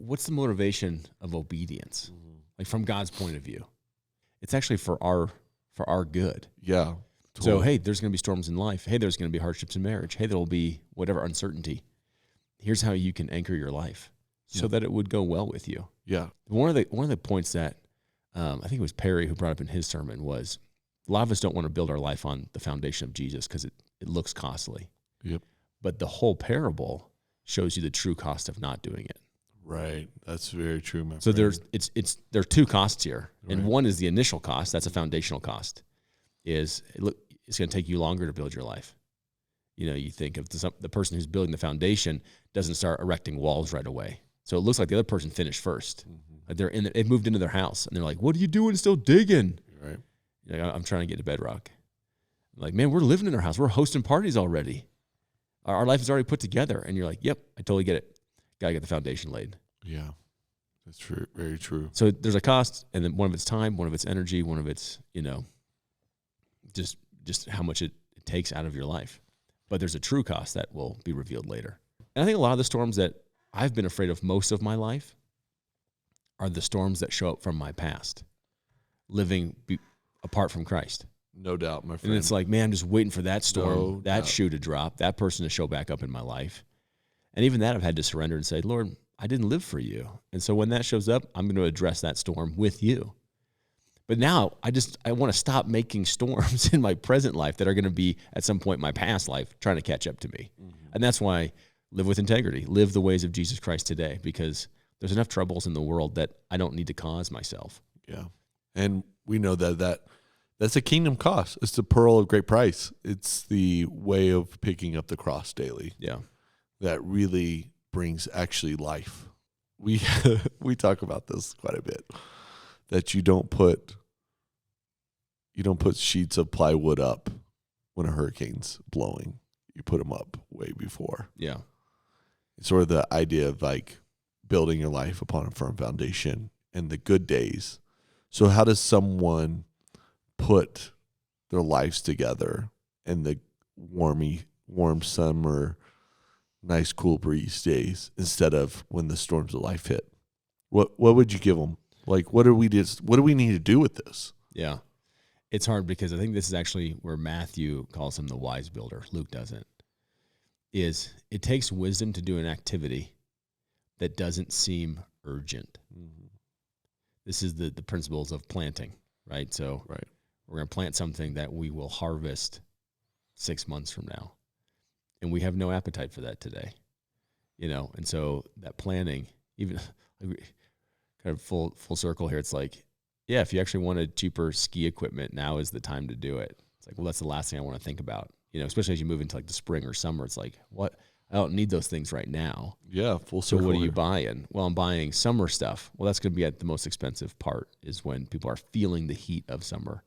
what's the motivation of obedience? Like from God's point of view, it's actually for our good. Yeah. So, hey, there's going to be storms in life. Hey, there's going to be hardships in marriage. Hey, there will be whatever uncertainty. Here's how you can anchor your life so that it would go well with you. Yeah. One of the points that I think it was Perry who brought up in his sermon was a lot of us don't want to build our life on the foundation of Jesus because it looks costly. Yep. But the whole parable shows you the true cost of not doing it. Right. That's very true, my So friend. there are two costs here, and Right. one is the initial cost. That's a foundational cost. It's going to take you longer to build your life. You know, you think of the person who's building the foundation doesn't start erecting walls right away. So it looks like the other person finished first. Like they've moved into their house, and they're like, "What are you doing? Still digging?" Right. You're like, I'm trying to get to bedrock. I'm like, man, we're living in our house. We're hosting parties already. Our life is already put together. And you're like, yep, I totally get it. Got to get the foundation laid. Yeah. That's true. Very true. So there's a cost, and then one of it's time, one of it's energy, one of it's, just how much it takes out of your life. But there's a true cost that will be revealed later. And I think a lot of the storms that I've been afraid of most of my life are the storms that show up from my past, living apart from Christ. No doubt, my friend. And it's like, man, I'm just waiting for that storm, No that doubt. shoe to drop, that person to show back up in my life. And even that I've had to surrender and say, Lord, I didn't live for you. And so when that shows up, I'm going to address that storm with you. But now I want to stop making storms in my present life that are going to be at some point in my past life trying to catch up to me. And that's why live with integrity, live the ways of Jesus Christ today, because there's enough troubles in the world that I don't need to cause myself. Yeah. And we know that's a kingdom cost. It's the pearl of great price. It's the way of picking up the cross daily. Yeah. That really brings actually life. We talk about this quite a bit. That you don't put sheets of plywood up when a hurricane's blowing. You put them up way before. Yeah. It's sort of the idea of like building your life upon a firm foundation and the good days. So how does someone put their lives together in the warm summer, nice cool breeze days instead of when the storms of life hit? What would you give them? Like, what do we need to do with this? Yeah. It's hard because I think this is actually where Matthew calls him the wise builder. Luke doesn't. Is it takes wisdom to do an activity that doesn't seem urgent. This is the principles of planting, right? So we're going to plant something that we will harvest 6 months from now. And we have no appetite for that today, And so that planning, even kind of full circle here, it's like, yeah, if you actually wanted cheaper ski equipment, now is the time to do it. It's like, well, that's the last thing I want to think about, especially as you move into like the spring or summer. It's like, what? I don't need those things right now. Yeah, full So circle. what are you buying? Well, I'm buying summer stuff. Well, that's going to be at the most expensive part is when people are feeling the heat of summer.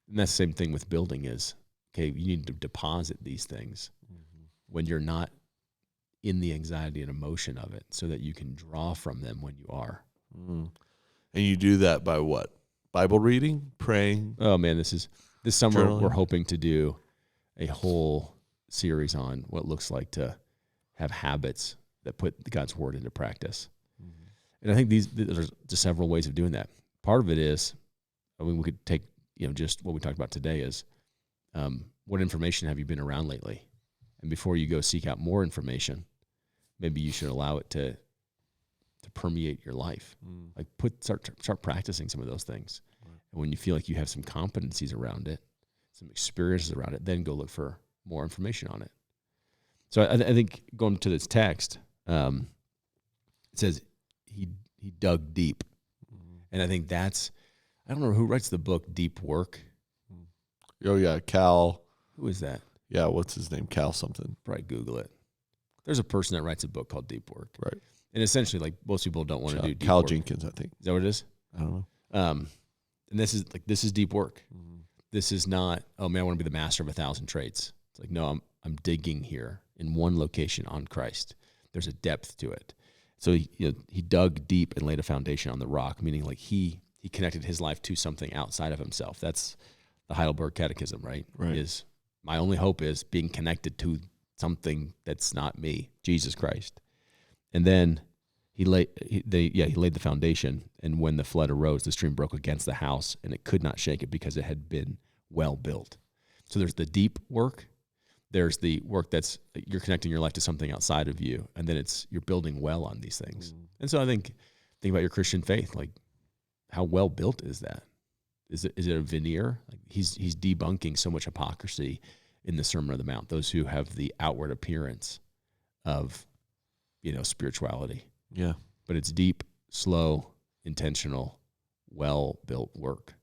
And that's the same thing with building is, okay, you need to deposit these things when you're not in the anxiety and emotion of it so that you can draw from them when you are. And you do that by what? Bible reading, praying? Oh, man, this summer Journaling. we're hoping to do a whole series on what it looks like to have habits that put God's word into practice. And I think there's just several ways of doing that. Part of it is, we could take, just what we talked about today is, what information have you been around lately? And before you go seek out more information, maybe you should allow it to permeate your life. Like start practicing some of those things. And when you feel like you have some competencies around it, some experiences around it, then go look for more information on it. So I think going to this text, it says he dug deep. And I think I don't know who writes the book Deep Work. Oh, yeah, Cal. Who is that? Yeah, what's his name? Cal something. Probably Google it. There's a person that writes a book called Deep Work. Right. And essentially, like, most people don't want to do deep Cal work. Jenkins, I think. Is that what it is? I don't know. And this is deep work. This is not, oh man, I want to be the master of 1,000 trades. It's like, no, I'm digging here in one location on Christ. There's a depth to it. So he dug deep and laid a foundation on the rock, meaning like he connected his life to something outside of himself. That's the Heidelberg Catechism, right? Is my only hope is being connected to something that's not me, Jesus Christ. And then He laid the foundation, and when the flood arose, the stream broke against the house, and it could not shake it because it had been well built. So there's the deep work. There's the work that's you're connecting your life to something outside of you, and then you're building well on these things. And so I think about your Christian faith, like how well built is that? Is it a veneer? Like he's debunking so much hypocrisy in the Sermon on the Mount. Those who have the outward appearance of, spirituality. Yeah. But it's deep, slow, intentional, well-built work.